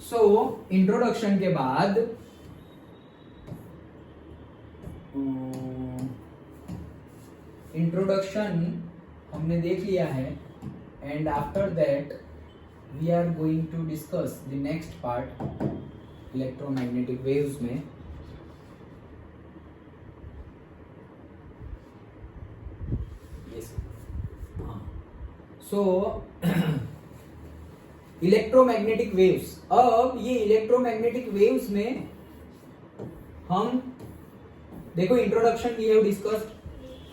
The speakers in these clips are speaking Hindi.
सो इंट्रोडक्शन के बाद इंट्रोडक्शन हमने देख लिया है, and after that we are going to discuss the next part electromagnetic waves में। सो इलेक्ट्रोमैग्नेटिक वेव्स। अब ये इलेक्ट्रोमैग्नेटिक वेव्स में हम देखो introduction we have discussed,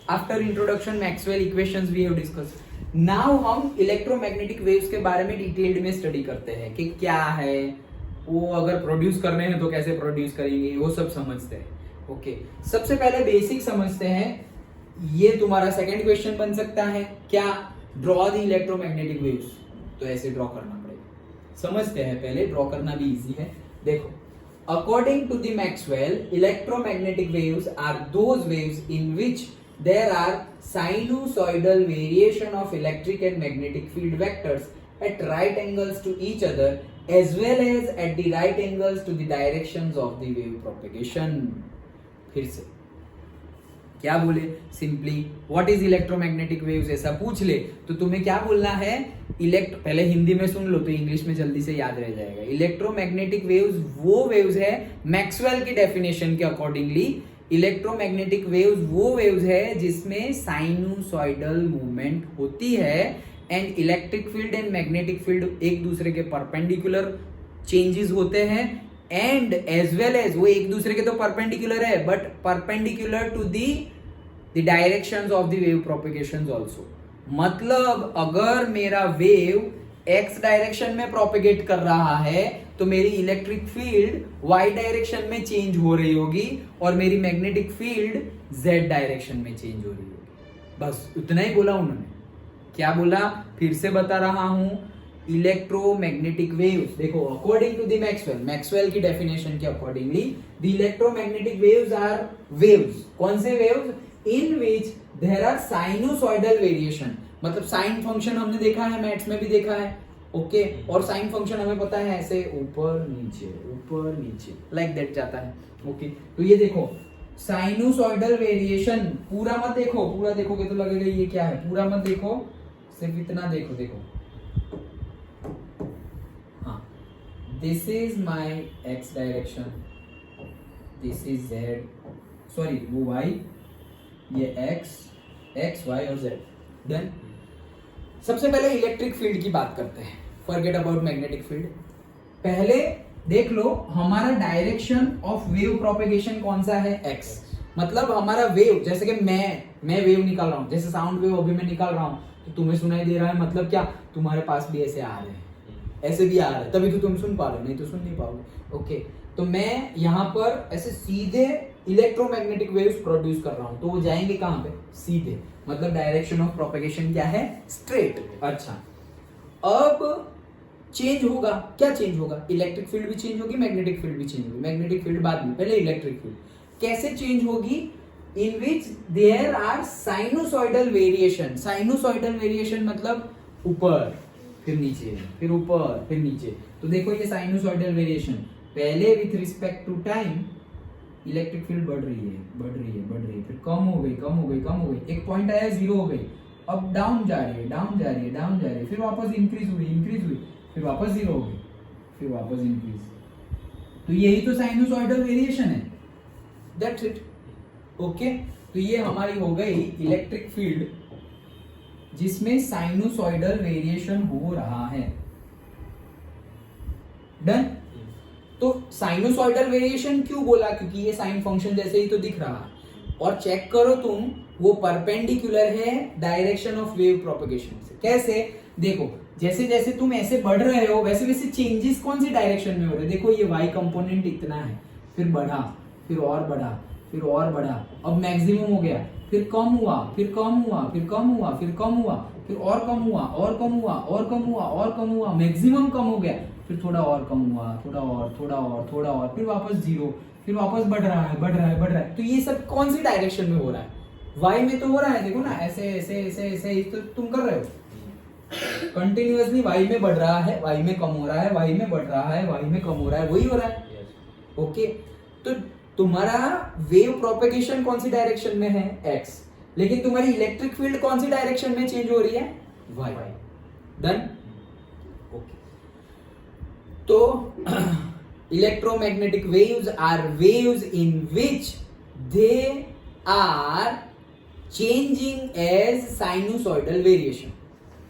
after introduction Maxwell equations we have discussed. Now हम इलेक्ट्रोमैग्नेटिक वेव्स के बारे में डिटेल्ड में स्टडी करते हैं कि क्या है वो, अगर प्रोड्यूस करने हैं तो कैसे प्रोड्यूस करेंगे, वो सब समझते हैं। ओके, सबसे पहले बेसिक समझते हैं। ये तुम्हारा सेकंड क्वेश्चन बन सकता है, क्या ड्रॉ द इलेक्ट्रोमैग्नेटिक वेव्स, तो ऐसे ड्रॉ करना पड़ेगा। समझते हैं पहले, ड्रॉ करना भी इजी है। देखो, according to the Maxwell, electromagnetic waves are those waves in which there are sinusoidal variation of electric and magnetic field vectors at right angles to each other as well as at the right angles to the directions of the wave propagation। फिर से क्या बोले, simply what is electromagnetic waves ऐसा पूछ ले तो तुम्हें क्या बोलना है, पहले हिंदी में सुन लो तो इंग्लिश में जल्दी से याद रह जाएगा। इलेक्ट्रोमैग्नेटिक वेव्स वो वेव्स है मैक्सवेल की डेफिनेशन के अकॉर्डिंगली, इलेक्ट्रोमैग्नेटिक वेव्स वो वेव्स है जिसमें साइनूसॉइडल मूवमेंट होती है and electric field and magnetic field एक दूसरे के परपेंडिकुलर चेंजेस होते हैं, एंड एज वेल एज वो एक दूसरे के तो परपेंडिकुलर है but perpendicular to the directions of the wave propagations also. मतलब अगर मेरा वेव एक्स डायरेक्शन में प्रोपेगेट कर रहा है तो मेरी इलेक्ट्रिक फील्ड वाई डायरेक्शन में चेंज हो रही होगी और मेरी मैग्नेटिक फील्ड जेड डायरेक्शन में चेंज हो रही होगी। बस इतना ही बोला उन्होंने। क्या बोला, फिर से बता रहा हूं, इलेक्ट्रोमैग्नेटिक वेव्स, देखो अकॉर्डिंग टू द मैक्सवेल की डेफिनेशन के accordingly the electromagnetic waves are waves, कौन से waves, in which there are sinusoidal variation. मतलब साइन फंक्शन हमने देखा है, मैथ्स में भी देखा है। ओके, और साइन फंक्शन हमें पता है ऐसे ऊपर नीचे लाइक दैट जाता है। ओके, तो ये देखो साइनोसॉइडल वेरिएशन, पूरा मत देखो, पूरा देखोगे तो लगेगा ये क्या है, पूरा मत देखो, सिर्फ इतना देखो। हाँ, this is my ex direction, this is Z, sorry वो वाई, ये एक्स वाई और जेड। देन सबसे पहले इलेक्ट्रिक फील्ड की बात करते हैं, फॉरगेट अबाउट मैग्नेटिक फील्ड। पहले देख लो हमारा डायरेक्शन ऑफ वेव प्रोपेगेशन कौन सा है, एक्स। मतलब हमारा वेव, जैसे कि मैं वेव निकाल रहा हूं, जैसे साउंड वेव अभी मैं निकाल रहा हूं तो तुम्हें सुनाई दे रहा है, मतलब क्या तुम्हारे पास भी ऐसे आ रहे हैं, ऐसे भी आ रहे हैं, तभी तो तुम सुन पा रहे हो, नहीं तो सुन नहीं पाओगे। ओके, तो मैं यहाँ पर ऐसे सीधे इलेक्ट्रोमैग्नेटिक वेव्स प्रोड्यूस कर रहा हूं, तो वो जाएंगे कहां पे, सीधे, मतलब डायरेक्शन ऑफ प्रोपेगेशन क्या है, स्ट्रेट। अच्छा, अब चेंज होगा, क्या चेंज होगा, इलेक्ट्रिक फील्ड भी चेंज होगी, मैग्नेटिक फील्ड भी चेंज होगी। मैग्नेटिक फील्ड बाद में, पहले इलेक्ट्रिक फील्ड कैसे चेंज होगी, in which there are sinusoidal variation. Sinusoidal variation मतलब ऊपर फिर नीचे, फिर ऊपर फिर नीचे। तो देखो ये साइनोसॉइडल वेरिएशन, पहले with respect to time electric field बढ़ रही है, फिर कम हो गई, एक पॉइंट आया जीरो हो गई, अब डाउन जा रही है, फिर वापस इंक्रीज हुई, फिर वापस जीरो हो गई, फिर वापस इंक्रीज। तो यही तो साइनोसॉइडल वेरिएशन है, दैट्स इट। ओके, तो ये हमारी हो गई इलेक्ट्रिक फील्ड जिसमें साइनोसॉइडल वेरिएशन हो रहा है। डन। तो साइनोसॉइडल वेरिएशन क्यों बोला, क्योंकि ये साइन फंक्शन जैसे ही तो दिख रहा है, और चेक करो तुम, वो परपेंडिकुलर है डायरेक्शन ऑफ वेव प्रोपेगेशन से। कैसे, देखो जैसे जैसे तुम ऐसे बढ़ रहे हो वैसे वैसे चेंजेस कौन सी डायरेक्शन में हो रहे हैं। देखो ये y कंपोनेंट इतना है, फिर बढ़ा, फिर और बढ़ा, फिर और बढ़ा, अब मैक्सिमम हो गया, फिर कम हुआ, फिर कम हुआ, फिर कम हुआ, फिर कम हुआ, फिर और कम हुआ, और कम हुआ, और कम हुआ, और कम हुआ, मैक्सिमम कम हो गया, फिर थोड़ा और कम हुआ, थोड़ा और, फिर वापस जीरो, फिर वापस बढ़ रहा है। तो ये सब कौन सी डायरेक्शन में हो रहा है, वाई में तो हो रहा है, देखो ना, ऐसे ऐसे ऐसे ऐसे तो तुम कर रहे हो, कंटिन्यूअसली वाई में बढ़ रहा है, वाई में कम हो रहा है, वाई में बढ़ रहा है, वाई में कम हो रहा है, वही हो रहा है। ओके, तो तुम्हारा वेव प्रोपेगेशन कौन सी डायरेक्शन में है, एक्स, लेकिन तुम्हारी इलेक्ट्रिक फील्ड कौन सी डायरेक्शन में चेंज हो रही है, वाई। डन। ओके, तो electromagnetic waves are waves in which they are changing as sinusoidal variation.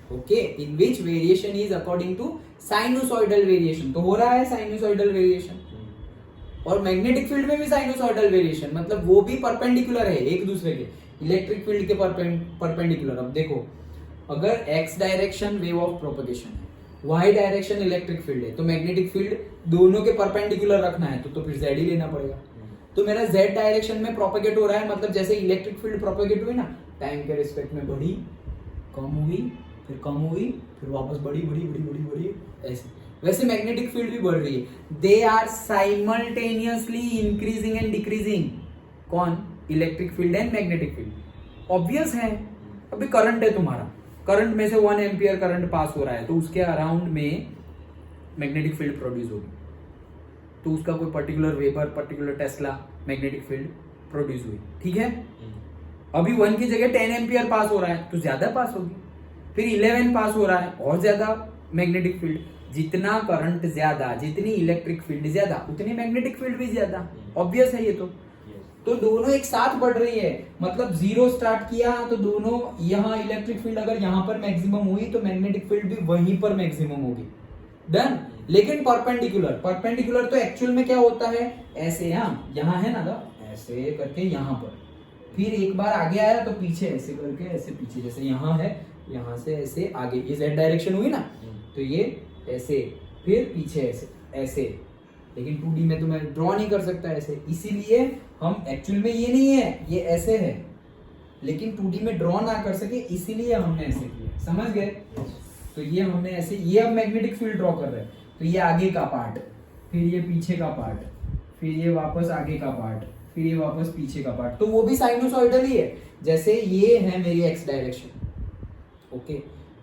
Okay, in which variation is according to sinusoidal variation. तो हो रहा है sinusoidal variation, और मैग्नेटिक फील्ड में भी साइनोसॉइडल वेरिएशन, मतलब वो भी परपेंडिकुलर है एक दूसरे के, इलेक्ट्रिक फील्ड के परपेंडिकुलर। अब देखो, अगर x direction wave of propagation है, y डायरेक्शन इलेक्ट्रिक फील्ड है, तो मैग्नेटिक फील्ड दोनों के परपेंडिकुलर रखना है तो फिर z ही लेना पड़ेगा। तो मेरा z डायरेक्शन में प्रोपेगेट हो रहा है, मतलब जैसे इलेक्ट्रिक फील्ड प्रोपेगेट हुई ना, टाइम के रिस्पेक्ट में बढ़ी, कम हुई, फिर कम हुई, फिर वापस बढ़ी बढ़ी बढ़ी बढ़ी बढ़ी, ऐसे वैसे मैग्नेटिक फील्ड भी बढ़ रही है। They are simultaneously increasing and decreasing. कौन? Electric field and magnetic field. Obvious है, अभी करंट है तुम्हारा, करंट में से 1 एम्पियर करंट पास हो रहा है, तो उसके अराउंड में मैग्नेटिक फील्ड प्रोड्यूस होगी, तो उसका कोई particular weber, particular Tesla magnetic field produce हुई, ठीक है। अभी 1 की जगह 10 एम्पियर पास हो रहा है तो ज्यादा पास होगी, फिर 11 पास हो रहा है और ज्यादा मैग्नेटिक फील्ड। जितना करंट ज्यादा, जितनी इलेक्ट्रिक फील्ड ज्यादा, उतनी मैग्नेटिक फील्ड भी ज्यादा। ऑब्वियस है ये तो दोनों एक साथ बढ़ रही है, मतलब 0 स्टार्ट किया तो दोनों, यहाँ इलेक्ट्रिक फील्ड अगर यहाँ पर मैक्सिमम हुई तो मैग्नेटिक फील्ड भी वहीं पर मैक्सिमम होगी। डन। लेकिन परपेंडिकुलर तो एक्चुअल में क्या होता है, ऐसे यहाँ है ना, तो ऐसे करके यहाँ पर, फिर एक बार आगे आया तो पीछे ऐसे करके, ऐसे पीछे, जैसे यहाँ है, यहाँ से ऐसे आगे, ये z डायरेक्शन हुई ना, तो ये ऐसे, फिर पीछे ऐसे ऐसे। लेकिन 2D में तो मैं ड्रॉ नहीं कर सकता ऐसे, इसीलिए हम एक्चुअल में ये नहीं है, ये ऐसे है, लेकिन 2D में ड्रॉ ना कर सके इसीलिए हमने ऐसे किया। समझ गए? तो ये हमने ऐसे, ये अब मैग्नेटिक फील्ड ड्रॉ कर रहे हैं, तो ये आगे का पार्ट, फिर ये पीछे का पार्ट, फिर ये वापस आगे का पार्ट, फिर ये वापस पीछे का पार्ट, तो वो भी साइनोसॉइडल ही है। जैसे ये है मेरी एक्स डायरेक्शन, ओके,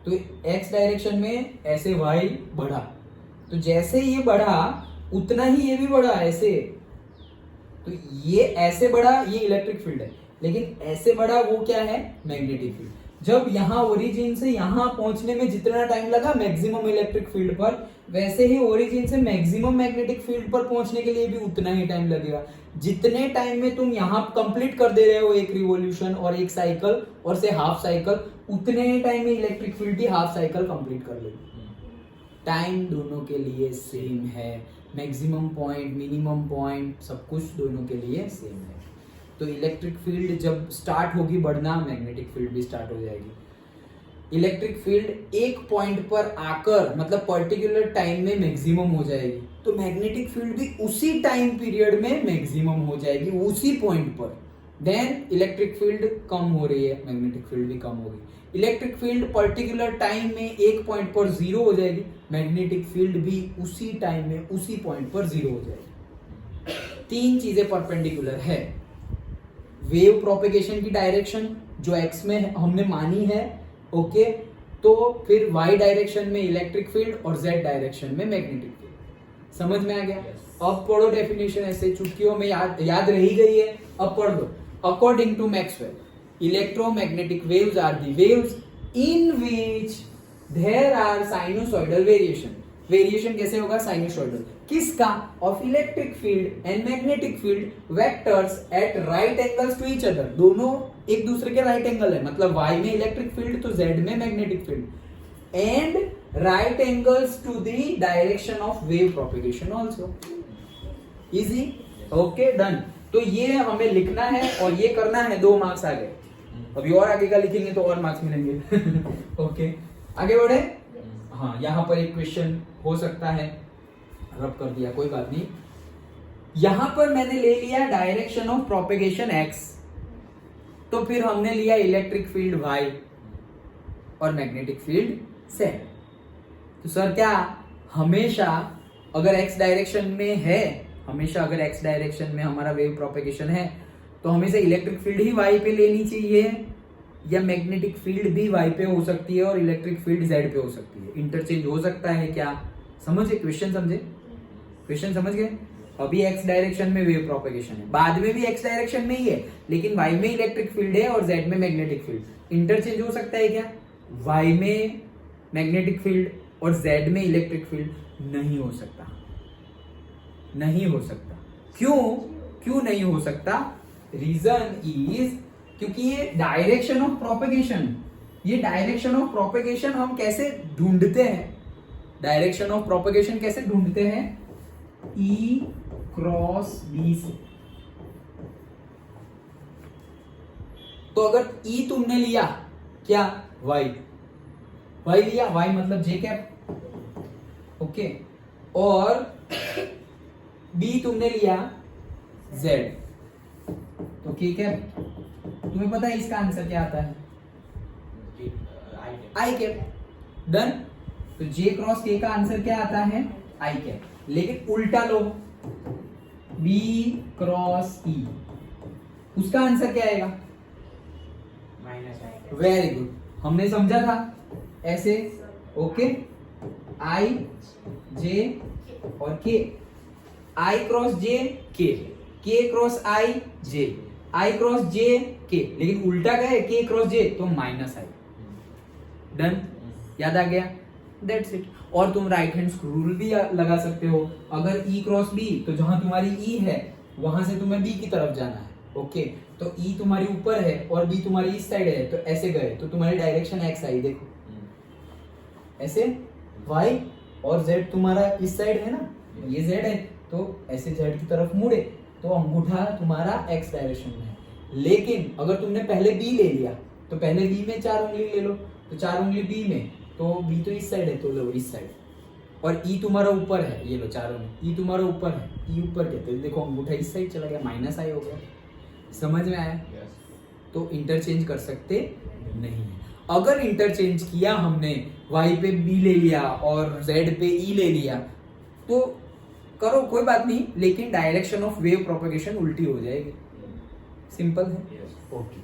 तो एक्स डायरेक्शन में ऐसे y बढ़ा, तो जैसे ये बढ़ा उतना ही ये भी बढ़ा ऐसे, तो ये ऐसे बढ़ा, ये इलेक्ट्रिक फील्ड है, लेकिन ऐसे बढ़ा वो क्या है, मैग्नेटिक फील्ड। जब यहाँ ओरिजिन से यहाँ पहुंचने में जितना टाइम लगा मैक्सिमम इलेक्ट्रिक फील्ड पर, वैसे ही ओरिजिन से मैक्सिमम मैग्नेटिक फील्ड पर पहुंचने के लिए भी उतना ही टाइम लगेगा। जितने टाइम में तुम यहाँ कंप्लीट कर दे रहे हो एक रिवॉल्यूशन और एक साइकिल और से हाफ साइकिल, उतने ही टाइम में इलेक्ट्रिक फील्ड भी हाफ साइकिल कंप्लीट कर लेगी। टाइम दोनों के लिए सेम है, मैक्सिमम पॉइंट, मिनिमम पॉइंट, सब कुछ दोनों के लिए सेम है। तो इलेक्ट्रिक फील्ड जब स्टार्ट होगी बढ़ना, मैग्नेटिक फील्ड भी स्टार्ट हो जाएगी। इलेक्ट्रिक फील्ड एक पॉइंट पर आकर, मतलब पर्टिकुलर टाइम में मैक्सिमम हो जाएगी, तो मैग्नेटिक फील्ड भी उसी टाइम पीरियड में मैक्सिमम हो जाएगी, उसी पॉइंट पर। देन इलेक्ट्रिक फील्ड कम हो रही है, मैग्नेटिक फील्ड भी कम होगी। इलेक्ट्रिक फील्ड पर्टिकुलर टाइम में एक पॉइंट पर 0 हो जाएगी, मैग्नेटिक फील्ड भी उसी टाइम में उसी पॉइंट पर 0 हो जाएगी। 3 चीजें परपेंडिकुलर है। वेव प्रोपेगेशन की डायरेक्शन जो एक्स में हमने मानी है, ओके, तो फिर वाई डायरेक्शन में इलेक्ट्रिक फील्ड और जेड डायरेक्शन में मैग्नेटिक फील्ड। समझ में आ गया? अब पढ़ो डेफिनेशन, ऐसे चुटकियों में याद रही गई है, अब पढ़ लो। According to Maxwell, electromagnetic waves are the waves in which there are sinusoidal variation. Variation कैसे होगा? साइनोसॉइडल। किसका? Of electric field and magnetic field vectors at right angles to each other. दोनों एक दूसरे के राइट एंगल है, मतलब y में इलेक्ट्रिक फील्ड तो z में magnetic field, and right angles to the direction of wave propagation also. Easy? Okay, done. तो ये हमें लिखना है और ये करना है, 2 मार्क्स आ गए। अभी और आगे का लिखेंगे तो और मार्क्स मिलेंगे। ओके, आगे बढ़े। हाँ, यहाँ पर एक क्वेश्चन हो सकता है, रब कर दिया, कोई बात नहीं। यहां पर मैंने ले लिया डायरेक्शन ऑफ प्रोपेगेशन x, तो फिर हमने लिया इलेक्ट्रिक फील्ड y और मैग्नेटिक फील्ड z। तो सर क्या हमेशा अगर x डायरेक्शन में है, हमेशा अगर x डायरेक्शन में हमारा वेव प्रोपेगेशन है, तो हमेशा इलेक्ट्रिक फील्ड ही y पे लेनी चाहिए? या मैग्नेटिक फील्ड भी y पे हो सकती है और इलेक्ट्रिक फील्ड z पे हो सकती है। इंटरचेंज हो सकता है क्या? समझे क्वेश्चन? समझे क्वेश्चन? समझ गए? अभी x डायरेक्शन में वेव प्रोपेगेशन है, बाद में भी x डायरेक्शन में ही है, लेकिन y में इलेक्ट्रिक फील्ड है और z में मैग्नेटिक फील्ड। इंटरचेंज हो सकता है क्या? y में मैग्नेटिक फील्ड और z में इलेक्ट्रिक फील्ड नहीं हो सकता। नहीं हो सकता। क्यों नहीं हो सकता? रीजन इज क्योंकि ये डायरेक्शन ऑफ प्रोपेगेशन हम कैसे ढूंढते हैं? डायरेक्शन ऑफ प्रोपेगेशन कैसे ढूंढते हैं? E क्रॉस B से। तो अगर E तुमने लिया क्या? Y लिया, Y मतलब J कैप, ओके, और B तुमने लिया Z, तो K कैप। तुम्हें पता है इसका आंसर क्या आता है? I cap. डन। तो J क्रॉस K का आंसर क्या आता है? I cap. लेकिन उल्टा लो, B क्रॉस E, उसका आंसर क्या आएगा? वेरी गुड, हमने समझा था ऐसे, ओके। I J और K, I cross J K, K cross I J, I cross J K, लेकिन उल्टा क्या है? K क्रॉस J, तो माइनस I। डन, याद आ गया? That's it. और तुम राइट हैंड स्क्रू रूल भी लगा सकते हो। अगर E क्रॉस B, तो जहां तुम्हारी E है वहां से तुम्हें B की तरफ जाना है, ओके। तो E तुम्हारी ऊपर है और B तुम्हारी इस साइड है, तो ऐसे गए तो तुम्हारी डायरेक्शन X आई, देखो ऐसे, Y और Z तुम्हारा इस साइड है ना, ये Z है, तो ऐसे Z की तरफ मुड़े तो अंगूठा तुम्हारा X डायरेक्शन में है। लेकिन अगर तुमने पहले B ले लिया तो पहले B में 4 उंगली ले लो, तो 4 उंगली B में, तो B तो इस साइड है, तो लो इस साइड, और E तुम्हारा ऊपर है, ये लो 4 उंगली, E तुम्हारा ऊपर है, E ऊपर कहते हैं, देखो अंगूठा इस साइड चला गया, माइनस I हो गया। समझ में आया? तो इंटरचेंज कर सकते नहीं है। अगर इंटरचेंज किया हमने, Y पे B ले लिया और Z पे E ले लिया, तो करो कोई बात नहीं, लेकिन डायरेक्शन ऑफ वेव प्रोपेगेशन उल्टी हो जाएगी। सिंपल है, ओके।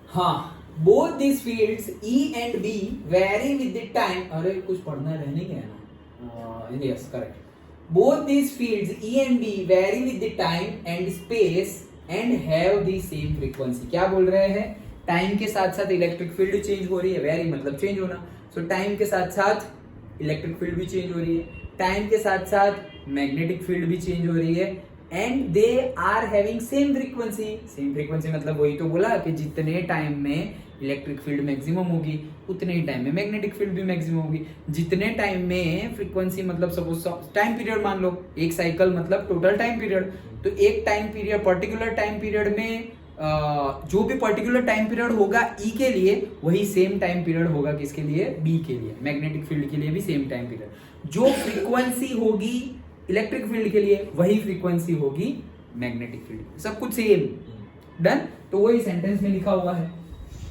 हाँ, both these fields E and B vary with the time। अरे कुछ पढ़ना रहने गया ना? Yes, correct. Both these fields E and B vary with the time and space and have the same frequency। क्या बोल रहे हैं? टाइम के साथ साथ इलेक्ट्रिक फील्ड चेंज हो रही है, वेरी मतलब चेंज होना। सो टाइम के साथ साथ इलेक्ट्रिक फील्ड भी चेंज हो रही है, टाइम के साथ साथ मैग्नेटिक फील्ड भी चेंज हो रही है, and they are having same frequency. Same frequency मतलब वही तो बोला कि जितने टाइम में इलेक्ट्रिक फील्ड मैक्सिमम होगी उतने ही टाइम में मैग्नेटिक फील्ड भी मैक्सिमम होगी। जितने टाइम में फ्रीक्वेंसी मतलब सपोज टाइम पीरियड मान लो, एक साइकिल मतलब टोटल टाइम पीरियड, तो एक time period particular time period में जो भी पर्टिकुलर टाइम पीरियड होगा E के लिए, वही सेम टाइम पीरियड होगा किसके लिए? B के लिए। मैग्नेटिक फील्ड के लिए भी सेम टाइम पीरियड। जो फ्रीक्वेंसी होगी इलेक्ट्रिक फील्ड के लिए वही फ्रीक्वेंसी होगी मैग्नेटिक फील्ड, सब कुछ सेम। डन। तो वही सेंटेंस में लिखा हुआ है,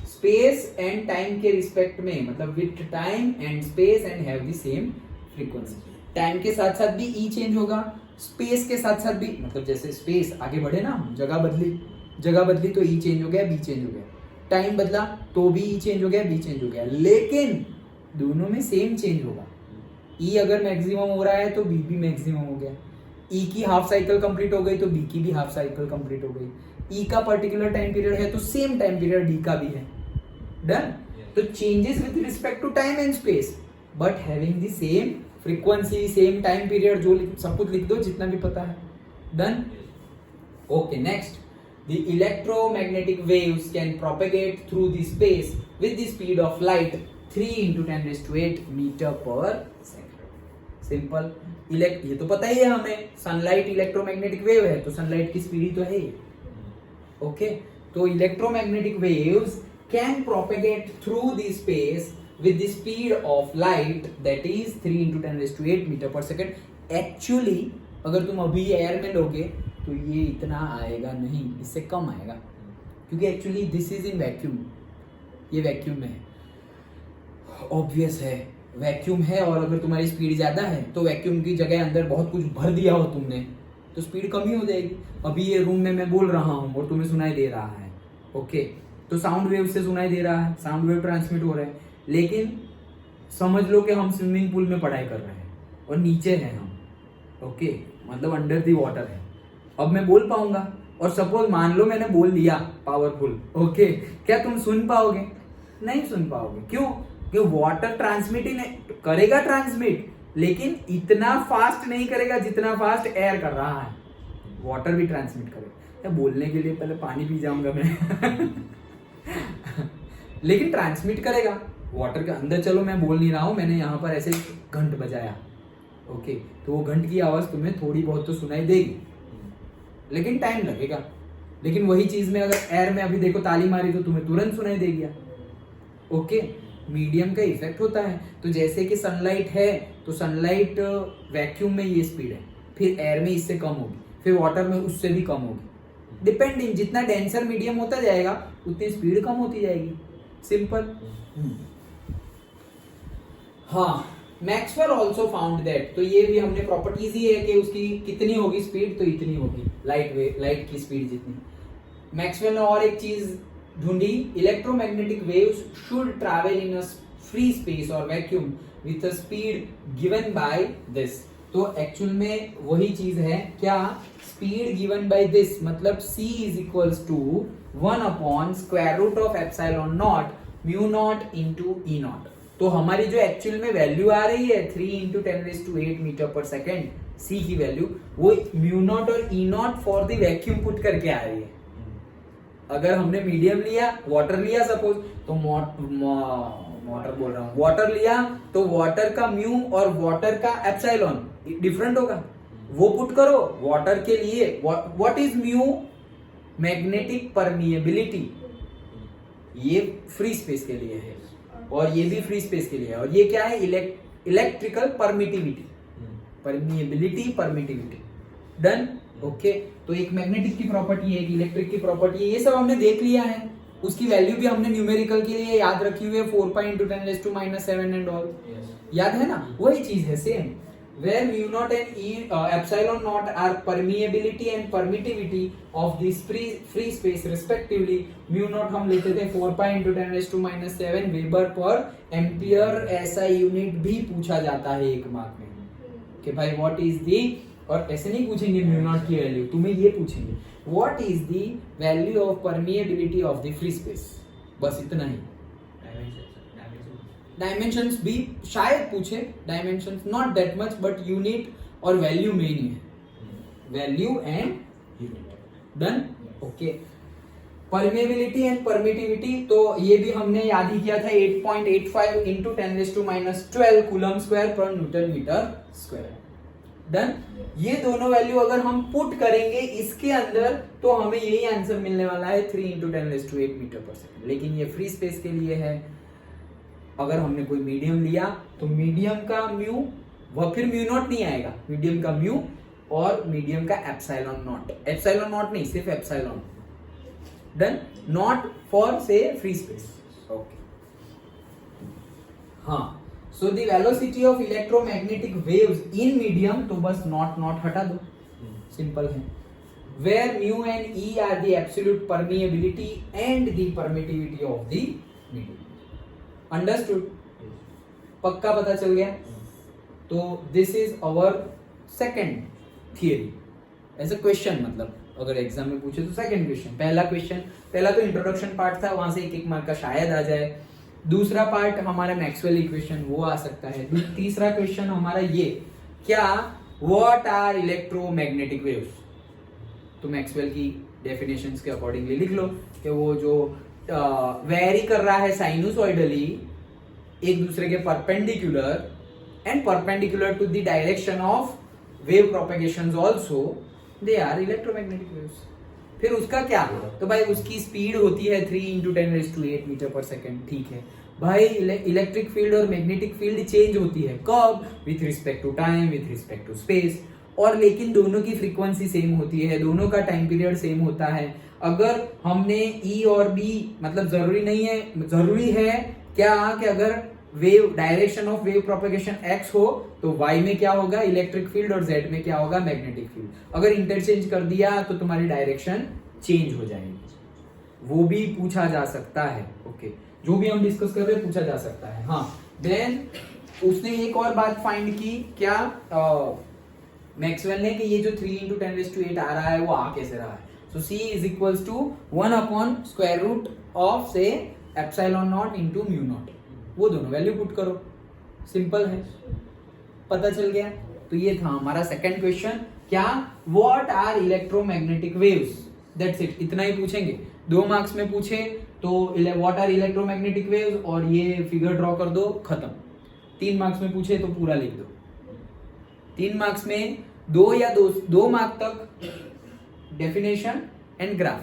स्पेस एंड टाइम के रिस्पेक्ट में, मतलब with time and space and have the same frequency. Time के साथ साथ भी E चेंज होगा, स्पेस के साथ साथ भी, मतलब जैसे स्पेस आगे बढ़े ना, जगह बदली तो E चेंज हो गया, B चेंज हो गया। टाइम बदला तो भी E चेंज हो गया, B चेंज हो गया, लेकिन दोनों में सेम चेंज होगा। E अगर मैक्सिमम हो रहा है तो B भी मैक्सिमम हो गया। E की हाफ साइकिल कंप्लीट हो गई तो B की भी हाफ साइकिल कंप्लीट हो गई। E का पर्टिकुलर टाइम पीरियड है तो सेम टाइम पीरियड D का भी है। डन। तो changes with respect to time and space but having the same frequency, same time period, जो सब कुछ लिख दो जितना भी पता है। Done. Okay, next, the electromagnetic waves can propagate through the space with the speed of light 3 into 10⁸ meter per second। Simple. ये तो पता ही है हमें, सनलाइट इलेक्ट्रोमैग्नेटिक वेव है तो सनलाइट की स्पीड ही तो है। ओके, तो electromagnetic waves can propagate through the space with the speed of light that is 3 into 10⁸ meter per second। Actually अगर तुम अभी एयर में लोगे तो ये इतना आएगा नहीं, इससे कम आएगा, क्योंकि actually this is in vacuum, ये वैक्यूम में है। ऑब्वियस है वैक्यूम है, और अगर तुम्हारी स्पीड ज्यादा है तो वैक्यूम की जगह अंदर बहुत कुछ भर दिया हो तुमने तो स्पीड कम ही हो जाएगी। अभी ये रूम में मैं बोल रहा हूँ और तुम्हें सुनाई दे रहा है, ओके, तो साउंड वेव से सुनाई दे रहा है, साउंड वेव ट्रांसमिट हो रहा है, लेकिन समझ लो कि हम स्विमिंग पूल में पढ़ाई कर रहे हैं और नीचे हैं हम, ओके, मतलब अंडर दी वाटर है। अब मैं बोल पाऊंगा, और सपोज मान लो मैंने बोल दिया पावरफुल, ओके, क्या तुम सुन पाओगे? नहीं सुन पाओगे। क्यों? कि वाटर ट्रांसमिट ही नहीं करेगा, ट्रांसमिट, लेकिन इतना फास्ट नहीं करेगा जितना फास्ट एयर कर रहा है। वाटर भी ट्रांसमिट करेगा। बोलने के लिए पहले पानी पी जाऊंगा मैं लेकिन ट्रांसमिट करेगा वाटर के अंदर। चलो मैं बोल नहीं रहा हूं, मैंने यहाँ पर ऐसे घंट बजाया, ओके, तो वो घंट की आवाज तुम्हें थोड़ी बहुत तो सुनाई देगी, लेकिन टाइम लगेगा। लेकिन वही चीज में अगर एयर में अभी देखो ताली मारी तो तुम्हें तुरंत सुनाई देगी। ओके, मीडियम का इफेक्ट होता है। तो जैसे कि सनलाइट है, तो सनलाइट वैक्यूम में ये स्पीड है, फिर एयर में इससे कम होगी, फिर वाटर में उससे भी कम होगी। डिपेंडिंग, जितना डेंसर मीडियम होता जाएगा उतनी स्पीड कम होती जाएगी। सिंपल। हाँ, मैक्सवेल ऑल्सो फाउंड दैट, तो ये भी हमने प्रॉपर्टीज ही है कि उसकी कितनी होगी स्पीड, तो इतनी होगी लाइट की स्पीड जितनी। मैक्सवेल ने और एक चीज ढूंढी, electromagnetic waves should travel in a free space और vacuum with a speed given by this. तो एक्चुअल में वही चीज है, क्या? स्पीड गिवन बाय दिस मतलब c is equals to 1 upon square root of epsilon naught mu naught into E naught. तो हमारी जो एक्चुअल में वैल्यू आ रही है 3 into 10⁸ metre per second, c की वैल्यू, वो म्यू नॉट और E naught for the vacuum put करके आ रही है। अगर हमने मीडियम लिया, वाटर लिया सपोज, तो वाटर लिया तो वाटर का म्यू और वाटर का एप्सिलॉन डिफरेंट होगा, वो पुट करो। वाटर के लिए what is mu? Magnetic permeability, ये फ्री स्पेस के लिए है और ये भी फ्री स्पेस के लिए है। और ये क्या है? Electrical permittivity, permittivity. Done. Okay, तो एक मैग्नेटिक की प्रॉपर्टी है, एक इलेक्ट्रिक की प्रॉपर्टी है, ये सब हमने देख लिया है। उसकी वैल्यू भी हमने न्यूमेरिकल के लिए याद रखी हुई है, 4 पाई इंटू 10⁻⁷ एंड ऑल, याद है ना? वही चीज है same. Where mu naught and epsilon naught are permeability and permittivity of this free space respectively. Mu naught हम लेते थे 4 पाई इंटू 10⁻⁷ वेबर पर एम्पियर, ऐसा यूनिट भी पूछा जाता है एक मार्क में कि भाई व्हाट इज दी, और ऐसे नहीं पूछेंगे म्यू नॉट की वैल्यू, तुम्हें ये पूछेंगे what is the value of permeability of the free space, बस इतना ही। डायमेंशंस भी शायद पूछे, dimensions not that much, but unit और वैल्यू मेन ही है, value and unit. Done. Okay, permeability and permittivity, तो ये भी हमने याद ही किया था, 8.85 इंटू 10⁻12 कूलम स्क्वायर पर न्यूटन मीटर स्क्वायर। डन। ये दोनों वैल्यू अगर हम पुट करेंगे इसके अंदर तो हमें यही आंसर मिलने वाला है, 3 इंटू 10⁸ मीटर पर सेकेंड। लेकिन ये फ्री स्पेस के लिए है। अगर हमने कोई मीडियम लिया तो मीडियम का म्यू, वह फिर म्यू नॉट नहीं आएगा, मीडियम का म्यू और मीडियम का एप्सिलॉन नॉट, एप्सिलॉन नॉट नहीं, सिर्फ एप्सिलॉन। डन। नॉट फॉर से फ्री स्पेस। ओके, हाँ, so the velocity of electromagnetic waves in medium, तो बस नॉट हटा दो, सिंपल है। Where mu and E are the absolute permeability and the permittivity of the medium. Understood? पक्का पता चल गया? तो this is our second theory as a question, मतलब अगर एग्जाम में पूछे तो सेकंड क्वेश्चन। पहला तो इंट्रोडक्शन पार्ट था, वहां से एक मार्क का शायद आ जाए। दूसरा पार्ट हमारा मैक्सवेल इक्वेशन, वो आ सकता है। तीसरा क्वेश्चन हमारा ये, क्या व्हाट आर इलेक्ट्रोमैग्नेटिक वेव्स? तो मैक्सवेल की डेफिनेशंस के अकॉर्डिंगली लिख लो कि वो जो वेरी कर रहा है साइनोसॉइडली एक दूसरे के perpendicular and perpendicular to the direction of wave propagations also, they are electromagnetic waves. फिर उसका क्या? तो भाई उसकी स्पीड होती है 3 इंटू 10⁸ मीटर पर सेकेंड। ठीक है भाई, इलेक्ट्रिक फील्ड और मैग्नेटिक फील्ड चेंज होती है, कब? With respect to time, with respect to space, और लेकिन दोनों की फ्रीक्वेंसी सेम होती है, दोनों का टाइम पीरियड सेम होता है। अगर हमने ई और बी, मतलब जरूरी नहीं है, जरूरी है क्या कि अगर wave direction of wave propagation x हो तो वाई में क्या होगा? इलेक्ट्रिक फील्ड, और जेड में क्या होगा? Magnetic field. अगर इंटरचेंज कर दिया तो तुम्हारी डायरेक्शन चेंज हो जाएगी। वो भी पूछा जा सकता है। ओके, जो भी हम डिस्कस कर रहे हैं पूछा जा सकता है। हाँ, देन उसने एक और बात फाइंड की, क्या मैक्सवेल ने, कि ये जो 3 × 10⁸ आ रहा है वो आ कैसे रहा है। सो C इज इक्वल्स टू 1/√ऑफ से ε0 × μ0, वो दोनों वैल्यू पुट करो, सिंपल है, पता चल गया। तो ये था हमारा सेकंड क्वेश्चन, क्या what are electromagnetic waves, that's it, इतना ही पूछेंगे। 2 मार्क्स में पूछे तो व्हाट आर इलेक्ट्रोमैग्नेटिक वेव्स और ये फिगर ड्रॉ कर दो, खत्म। 3 मार्क्स में पूछे तो पूरा लिख दो। 3 मार्क्स में 2 मार्क तक डेफिनेशन एंड ग्राफ,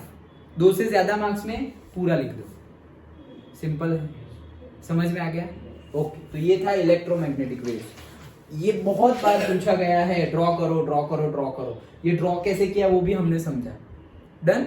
2 से ज्यादा मार्क्स में पूरा लिख दो, सिंपल है, समझ में आ गया। ओके, तो ये था इलेक्ट्रोमैग्नेटिक वेव्स। ये बहुत बार पूछा गया है, ड्रॉ करो ड्रॉ करो ड्रॉ करो, ये ड्रॉ कैसे किया वो भी हमने समझा। डन।